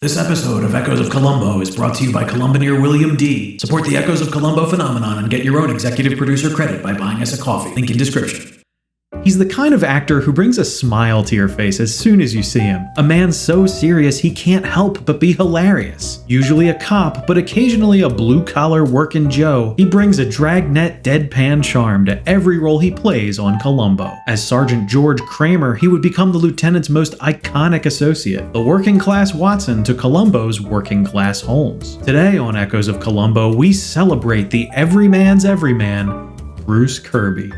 This episode of Echoes of Columbo is brought to you by Columboneer William D. Support the Echoes of Columbo phenomenon and get your own executive producer credit by buying us a coffee. Link in description. He's the kind of actor who brings a smile to your face as soon as you see him. A man so serious he can't help but be hilarious. Usually a cop, but occasionally a blue-collar workin' Joe, he brings a dragnet deadpan charm to every role he plays on Columbo. As Sergeant George Kramer, he would become the lieutenant's most iconic associate, the working-class Watson to Columbo's working-class Holmes. Today on Echoes of Columbo, we celebrate the everyman's everyman, Bruce Kirby.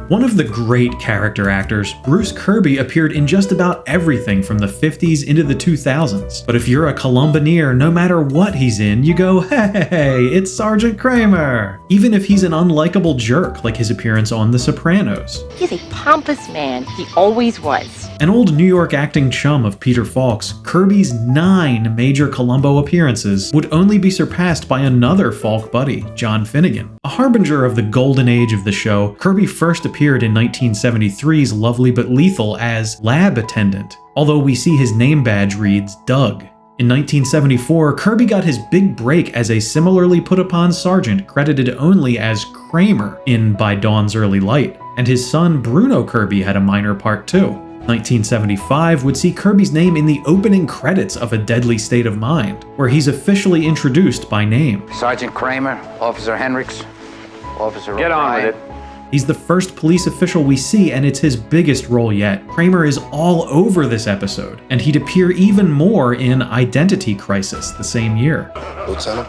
One of the great character actors, Bruce Kirby appeared in just about everything from the 50s into the 2000s. But if you're a Columboneer, no matter what he's in, you go, hey, it's Sergeant Kramer! Even if he's an unlikable jerk, like his appearance on The Sopranos. He's a pompous man. He always was. An old New York acting chum of Peter Falk's, Kirby's 9 major Columbo appearances would only be surpassed by another Falk buddy, John Finnegan. A harbinger of the golden age of the show, Kirby first appeared in 1973's Lovely But Lethal as lab attendant, although we see his name badge reads Doug. In 1974, Kirby got his big break as a similarly put-upon sergeant credited only as Kramer in By Dawn's Early Light, and his son Bruno Kirby had a minor part too. 1975 would see Kirby's name in the opening credits of A Deadly State of Mind, where he's officially introduced by name. Sergeant Kramer, Officer Hendricks, Officer Get on with it. He's the first police official we see, and it's his biggest role yet. Kramer is all over this episode, and he'd appear even more in Identity Crisis the same year. Lieutenant,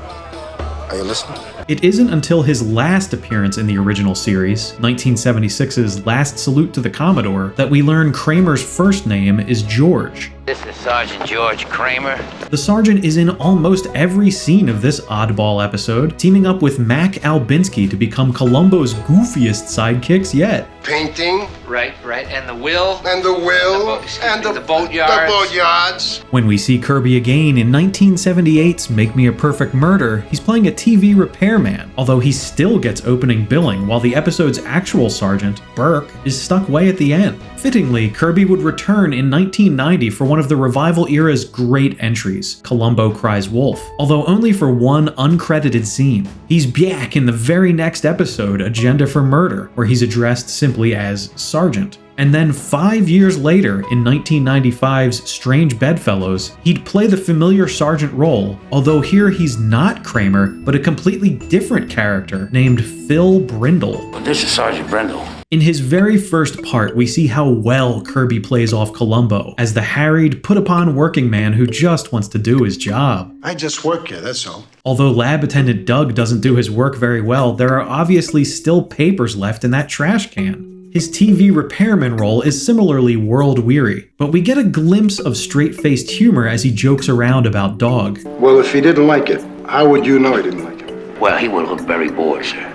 are you listening? It isn't until his last appearance in the original series, 1976's Last Salute to the Commodore, that we learn Kramer's first name is George. This is Sergeant George Kramer. The sergeant is in almost every scene of this oddball episode, teaming up with Mac Albinski to become Columbo's goofiest sidekicks yet. Painting. Right. And the will. And the will. The boatyards. The boatyards. When we see Kirby again in 1978's Make Me a Perfect Murder, he's playing a TV repairman, although he still gets opening billing while the episode's actual sergeant, Burke, is stuck way at the end. Fittingly, Kirby would return in 1990 for one of the revival era's great entries, Columbo Cries Wolf, although only for one uncredited scene. He's back in the very next episode, Agenda for Murder, where he's addressed simply as Sergeant. And then 5 years later, in 1995's Strange Bedfellows, he'd play the familiar sergeant role, although here he's not Kramer, but a completely different character named Phil Brindle. This is Sergeant Brindle. In his very first part, we see how well Kirby plays off Columbo as the harried, put-upon working man who just wants to do his job. I just work here, that's all. Although lab attendant Doug doesn't do his work very well, there are obviously still papers left in that trash can. His TV repairman role is similarly world-weary, but we get a glimpse of straight-faced humor as he jokes around about Dog. Well, if he didn't like it, how would you know he didn't like it? Well, he would look very bored, sir.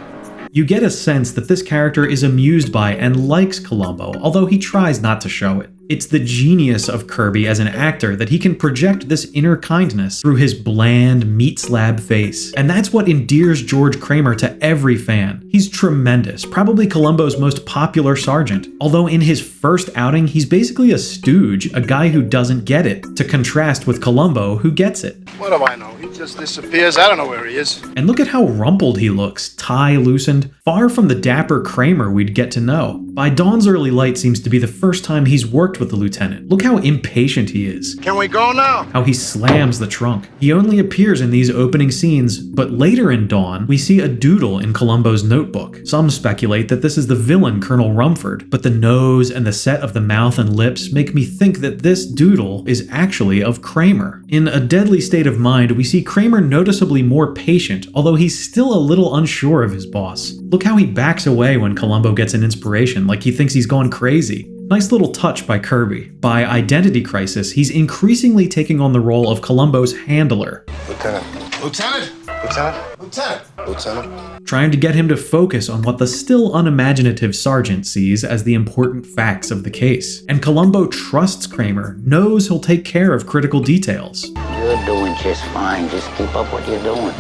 You get a sense that this character is amused by and likes Columbo, although he tries not to show it. It's the genius of Kirby as an actor that he can project this inner kindness through his bland, meat-slab face. And that's what endears George Kramer to every fan. He's tremendous, probably Columbo's most popular sergeant, although in his first outing, he's basically a stooge, a guy who doesn't get it, to contrast with Columbo, who gets it. What do I know? He just disappears. I don't know where he is. And look at how rumpled he looks, tie loosened, far from the dapper Kramer we'd get to know. By Dawn's Early Light seems to be the first time he's worked with the lieutenant. Look how impatient he is. Can we go now? How he slams the trunk. He only appears in these opening scenes, but later in Dawn, we see a doodle in Columbo's notebook. Some speculate that this is the villain Colonel Rumford, but the nose and the set of the mouth and lips make me think that this doodle is actually of Kramer. In A Deadly State of Mind, we see Kramer noticeably more patient, although he's still a little unsure of his boss. Look how he backs away when Columbo gets an inspiration, like he thinks he's gone crazy. Nice little touch by Kirby. By Identity Crisis, he's increasingly taking on the role of Columbo's handler. Lieutenant. Lieutenant? Lieutenant? Lieutenant? Lieutenant? Trying to get him to focus on what the still unimaginative sergeant sees as the important facts of the case. And Columbo trusts Kramer, knows he'll take care of critical details. You're doing just fine. Just keep up what you're doing.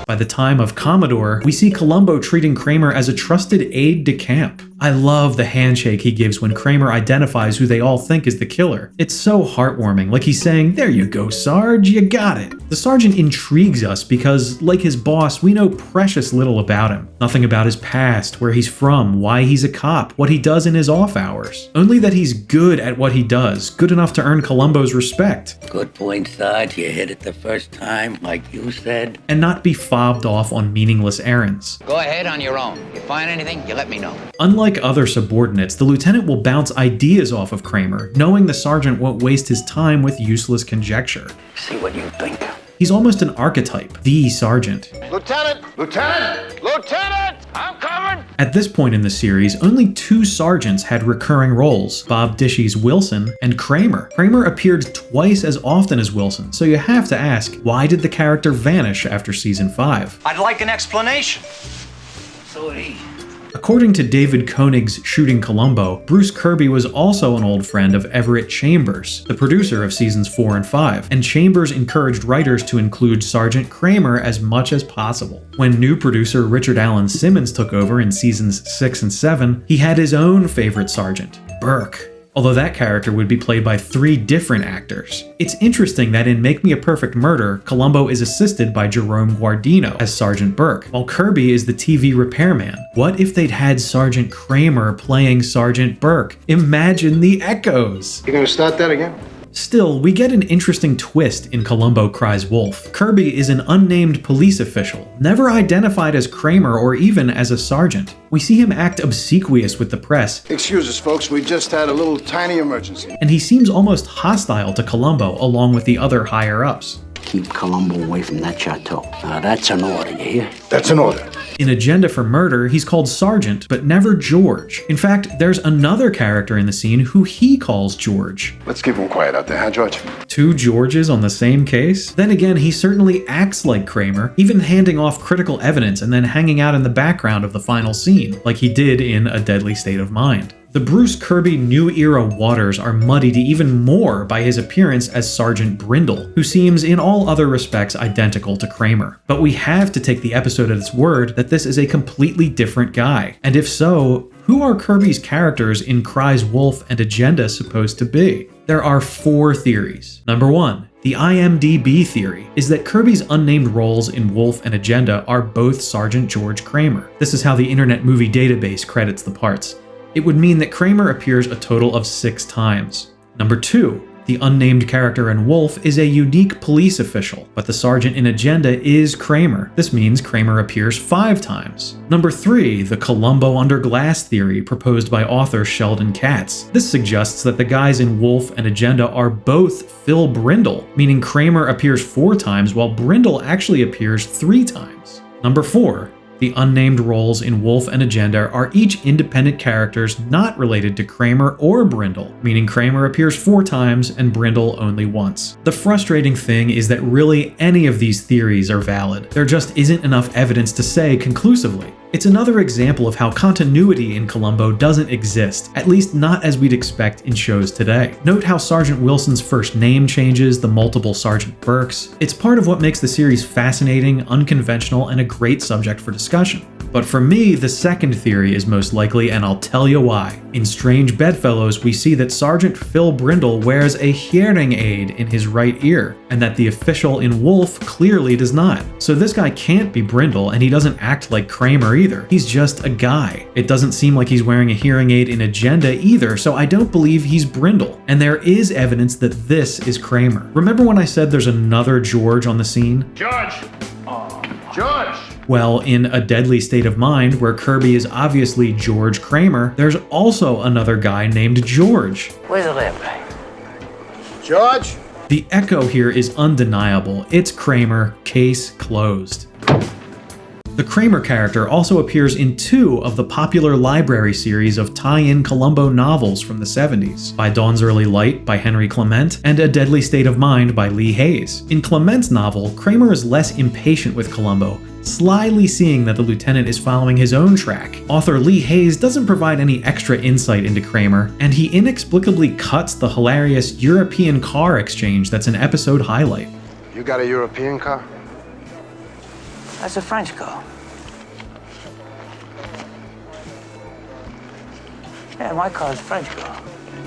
By the time of Commodore, we see Columbo treating Kramer as a trusted aide de camp. I love the handshake he gives when Kramer identifies who they all think is the killer. It's so heartwarming, like he's saying, "There you go, Sarge, you got it." The sergeant intrigues us because, like his boss, we know precious little about him. Nothing about his past, where he's from, why he's a cop, what he does in his off hours. Only that he's good at what he does, good enough to earn Columbo's respect. Good point, Sarge. You hit it the first time, like you said. And not be fobbed off on meaningless errands. Go ahead on your own. You find anything, you let me know. Unlike other subordinates, the lieutenant will bounce ideas off of Kramer, knowing the sergeant won't waste his time with useless conjecture. See what you think. He's almost an archetype, the sergeant. Lieutenant! Lieutenant! Lieutenant! I'm coming! At this point in the series, only 2 sergeants had recurring roles, Bob Dishy's Wilson and Kramer. Kramer appeared twice as often as Wilson, so you have to ask, why did the character vanish after season 5? I'd like an explanation. So would he. According to David Koenig's Shooting Columbo, Bruce Kirby was also an old friend of Everett Chambers, the producer of seasons 4 and 5, and Chambers encouraged writers to include Sergeant Kramer as much as possible. When new producer Richard Allen Simmons took over in seasons 6 and 7, he had his own favorite sergeant, Burke, although that character would be played by 3 different actors. It's interesting that in Make Me a Perfect Murder, Columbo is assisted by Jerome Guardino as Sergeant Burke, while Kirby is the TV repairman. What if they'd had Sergeant Kramer playing Sergeant Burke? Imagine the echoes! You gonna start that again? Still, we get an interesting twist in Columbo Cries Wolf. Kirby is an unnamed police official, never identified as Kramer or even as a sergeant. We see him act obsequious with the press. Excuse us, folks. We just had a little tiny emergency. And he seems almost hostile to Columbo along with the other higher-ups. Keep Columbo away from that chateau. Now that's an order, you hear? That's an order. In Agenda for Murder, he's called Sergeant, but never George. In fact, there's another character in the scene who he calls George. Let's keep him quiet out there, huh, George? 2 Georges on the same case? Then again, he certainly acts like Kramer, even handing off critical evidence and then hanging out in the background of the final scene, like he did in A Deadly State of Mind. The Bruce Kirby New Era waters are muddied even more by his appearance as Sergeant Brindle, who seems in all other respects identical to Kramer. But we have to take the episode at its word that this is a completely different guy. And if so, who are Kirby's characters in Cries Wolf and Agenda supposed to be? There are 4 theories. Number 1. The IMDb theory is that Kirby's unnamed roles in Wolf and Agenda are both Sergeant George Kramer. This is how the Internet Movie Database credits the parts. It would mean that Kramer appears a total of 6 times. Number 2. The unnamed character in Wolf is a unique police official, but the sergeant in Agenda is Kramer. This means Kramer appears 5 times. Number 3. The Columbo under glass theory proposed by author Sheldon Katz. This suggests that the guys in Wolf and Agenda are both Phil Brindle, meaning Kramer appears 4 times while Brindle actually appears 3 times. Number 4. The unnamed roles in Wolf and Agenda are each independent characters not related to Kramer or Brindle, meaning Kramer appears 4 times and Brindle only once. The frustrating thing is that really any of these theories are valid. There just isn't enough evidence to say conclusively. It's another example of how continuity in Columbo doesn't exist, at least not as we'd expect in shows today. Note how Sergeant Wilson's first name changes, the multiple Sergeant Burkes. It's part of what makes the series fascinating, unconventional, and a great subject for discussion. But for me, the second theory is most likely, and I'll tell you why. In Strange Bedfellows, we see that Sergeant Phil Brindle wears a hearing aid in his right ear, and that the official in Wolf clearly does not. So this guy can't be Brindle, and he doesn't act like Kramer either. He's just a guy. It doesn't seem like he's wearing a hearing aid in Agenda either, so I don't believe he's Brindle. And there is evidence that this is Kramer. Remember when I said there's another George on the scene? George! George! Well, in A Deadly State of Mind, where Kirby is obviously George Kramer, there's also another guy named George. Where's the lab guy? George? The echo here is undeniable. It's Kramer, case closed. The Kramer character also appears in 2 of the popular library series of tie-in Columbo novels from the 70s, By Dawn's Early Light by Henry Clement and A Deadly State of Mind by Lee Hayes. In Clement's novel, Kramer is less impatient with Columbo, slyly seeing that the lieutenant is following his own track. Author Lee Hayes doesn't provide any extra insight into Kramer, and he inexplicably cuts the hilarious European car exchange that's an episode highlight. You got a European car? That's a French car. Yeah, my car's French car.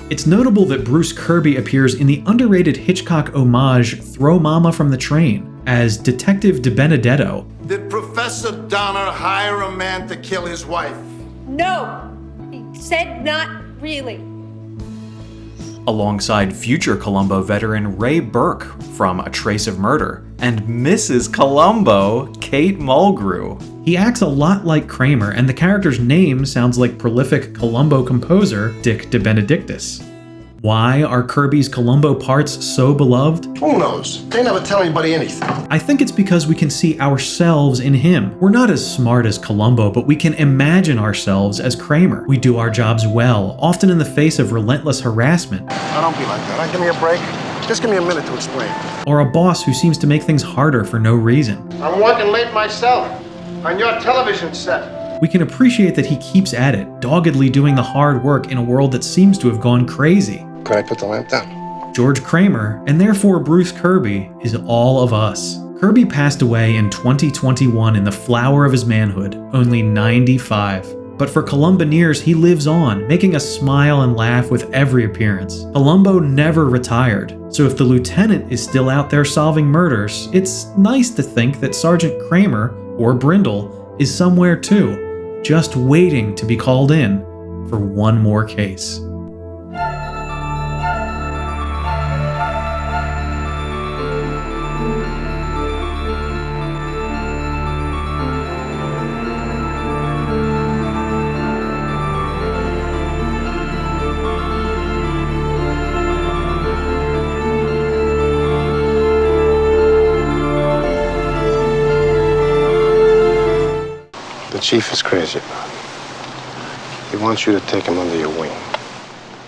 It's notable that Bruce Kirby appears in the underrated Hitchcock homage Throw Mama from the Train as Detective De Benedetto. Did Professor Donner hire a man to kill his wife? No, he said not really. Alongside future Columbo veteran Ray Burke from A Trace of Murder, and Mrs. Columbo, Kate Mulgrew. He acts a lot like Kramer, and the character's name sounds like prolific Columbo composer Dick De Benedictis. Why are Kirby's Columbo parts so beloved? Who knows? They never tell anybody anything. I think it's because we can see ourselves in him. We're not as smart as Columbo, but we can imagine ourselves as Kramer. We do our jobs well, often in the face of relentless harassment. Oh, don't be like that. Give me a break. Just give me a minute to explain. Or a boss who seems to make things harder for no reason. I'm working late myself on your television set. We can appreciate that he keeps at it, doggedly doing the hard work in a world that seems to have gone crazy. Could I put the lamp down? George Kramer, and therefore Bruce Kirby, is all of us. Kirby passed away in 2021 in the flower of his manhood, only 95. But for Columboneers, he lives on, making us smile and laugh with every appearance. Columbo never retired, so if the lieutenant is still out there solving murders, it's nice to think that Sergeant Kramer, or Brindle, is somewhere too, just waiting to be called in for one more case. The chief is crazy about it. He wants you to take him under your wing.